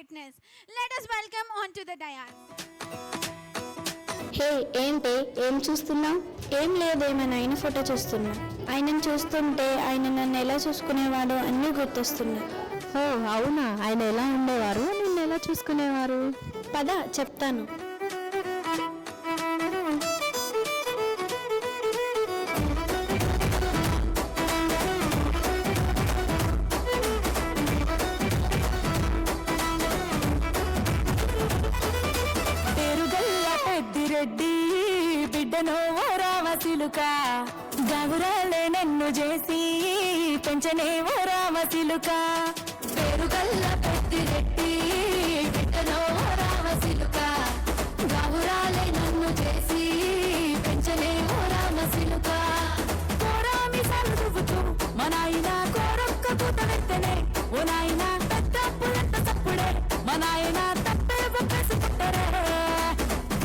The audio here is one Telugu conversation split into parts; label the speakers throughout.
Speaker 1: greatness. Let us welcome onto the dais.
Speaker 2: హే ఏంటి ఏం చూస్తున్నావు? ఏం లేదు, మా నాయన ఫోటో చూస్తున్నా. ఆయనను చూస్తుంటే ఆయన నన్ను ఎలా చూసుకునేవాడో అన్నీ గుర్తొస్తున్నాయి.
Speaker 3: ఓ అవునా, ఆయన ఎలా ఉండేవారు, నిన్ను ఎలా చూసుకునేవారు?
Speaker 2: పద చెప్తాను.
Speaker 3: రెడ్డి బిడ్డను ఓ రామసిలుక, గౌరాలే నన్ను చేసి పెంచనే ఓ రామసిలుక. పేరుగల్ల పెద్దిరెడ్డి బిడ్డను ఓ రామసిలుక, గౌరాలే నన్ను చేసి పెంచనే ఓ రామసిలుక. కోరామి సరుదువుతూ మా నాయన కోరొక్క కూత వెత్తనే, ఓ నాయన పెద్ద పులంత తప్పుడే మా నాయన తప్పే ఒప్పేసి పుట్టరే.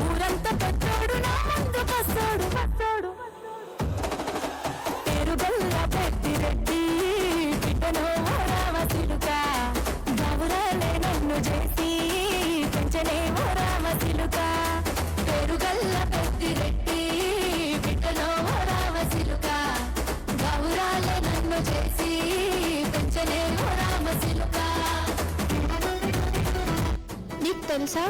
Speaker 3: ఊరంతా పెద్దోడు నా ముందు బస్సోడు బస్సోడు. పేరుగల్ల పెద్దిరెడ్డి బిడ్డను ఓ రామసిలుక, గౌరాలే నన్ను చేసి పెంచనే ఓ రామసిలుక. పేరుగల్ల పెద్దిరెడ్డి బిడ్డను ఓ రామసిలుక, గౌరాలే నన్ను చేసి పెంచనే ఓ రామసిలుక.
Speaker 2: నీకు తెలుసా,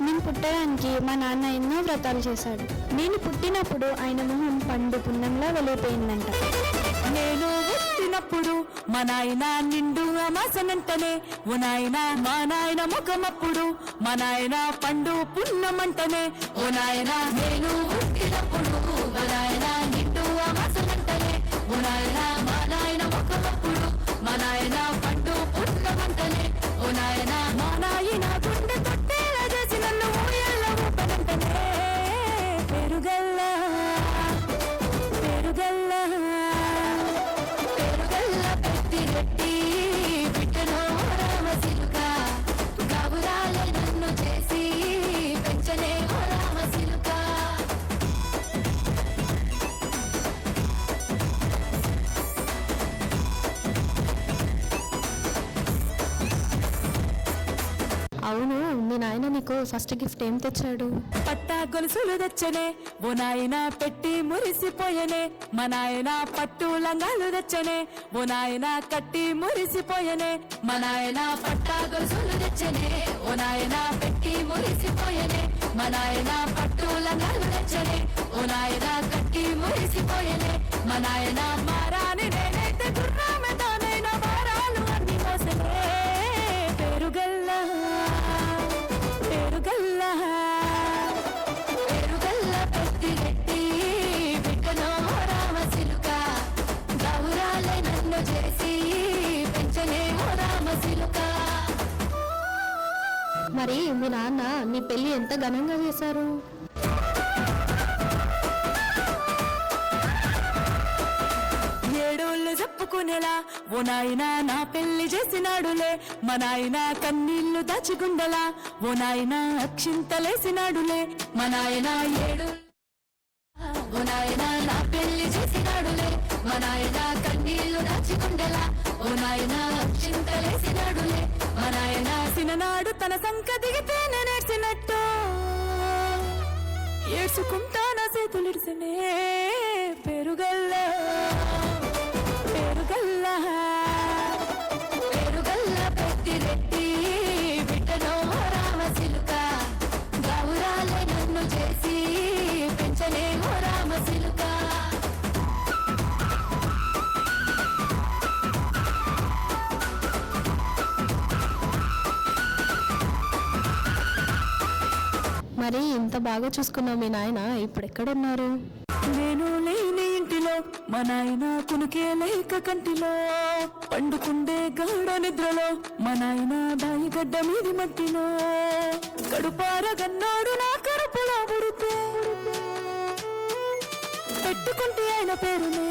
Speaker 2: నేను పుట్టడానికి మా నాన్న ఎన్నో వ్రతాలు చేశాడు. నేను పుట్టినప్పుడు ఆయన మొహం పండు పున్నంలా వెలిగిపోయిందంట.
Speaker 3: నేను పుట్టినప్పుడు మా నాయన నిండు అమాసనంటనే, ఓ నాయన మా నాయన ముఖమప్పుడు మా నాయన పండు పున్నమంటనే. ఓ నాయన నేను పుట్టినప్పుడు మా నాయన నిండు అమాసనంటనే, ఓ నాయన మా నాయన ముఖమప్పుడు మా నాయన పండు పున్నమంటనే. ఓ నాయన మా నాయన గుండె తొట్టేలా చేసి నన్ను ఊయల్ల ఊపనంటనే. పెరుగల్ల పెరుగల్ల పెరుగల్ల పెద్దిరెడ్డి బిడ్డను ఓ రామసిలుక, గౌరాలే నన్ను చేసి పెంచనే ఓ రామసిలుక.
Speaker 2: అవును, మీ నాయన నీకు ఫస్ట్ గిఫ్ట్ ఏం తెచ్చాడు?
Speaker 3: పట్టా గొలుసులు తెచ్చనే, ఓ నాయన పెట్టి మురిసిపోయనే. మా నాయన పట్టు లంగాలు తెచ్చనే, ఓ నాయన కట్టి మురిసిపోయనే. మా నాయన పట్టా గొలుసులు తెచ్చనే, ఓ నాయన పెట్టి మురిసిపోయనే. మా నాయన పట్టు లంగాలు తెచ్చనే, ఓ నాయన కట్టి మురిసిపోయనే. మా నాయన మారాని నేనైతే గుర్రామె తానైన మారాలు అన్ని మోసనే. పెరుగల్ల పెరుగల్ల పెరుగల్ల పెద్దిరెడ్డి బిడ్డను ఓ రామసిలుక, గౌరాలే నన్ను చేసి పెంచనే ఓ రామసిలుక.
Speaker 2: మరి మీ నాన్న నీ పెళ్లి ఎంత ఘనంగా చేశారు?
Speaker 3: ఏడోళ్ళు చెప్పుకునేలా ఓ నాయన నా పెళ్లి చేసినాడులే. మా నాయన కన్నీళ్లు దాచిగుండలా ఓ నాయన అక్షింతలేసినాడులే. మా నాయన ఏడు ఓ నాయన నా పెళ్లి చేసినాడులే. మా నాయన కన్నీళ్లు దాచిగుండలా ఓ నాయన అక్షింతలేసినాడులే. మా నాయన సిననాడు తన సంక దిగితేనే నేర్చినట్టు ఏడ్చుకుంటా నా చేతులిడిసనే. పెరుగల్ల పెరుగల్ల పెరుగల్ల పెద్దిరెడ్డి బిడ్డను ఓ రామసిలుక, గౌరాలే నన్ను చేసి పెంచనే ఓ రామసిలుక.
Speaker 2: మరి ఇంత బాగా చూసుకున్నావు మీ నాయన ఇప్పుడు ఎక్కడున్నారు?
Speaker 3: నేను లేని ఇంటిలో మా నాయన కునికే లేక కంటిలో, పండుకుండే గాఢ నిద్రలో మా నాయన దాయి గడ్డ మీది మట్టిలో. కడుపారగన్నాడు నా కడుపులో ముడితే, పెట్టుకుంటే ఆయన పేరునే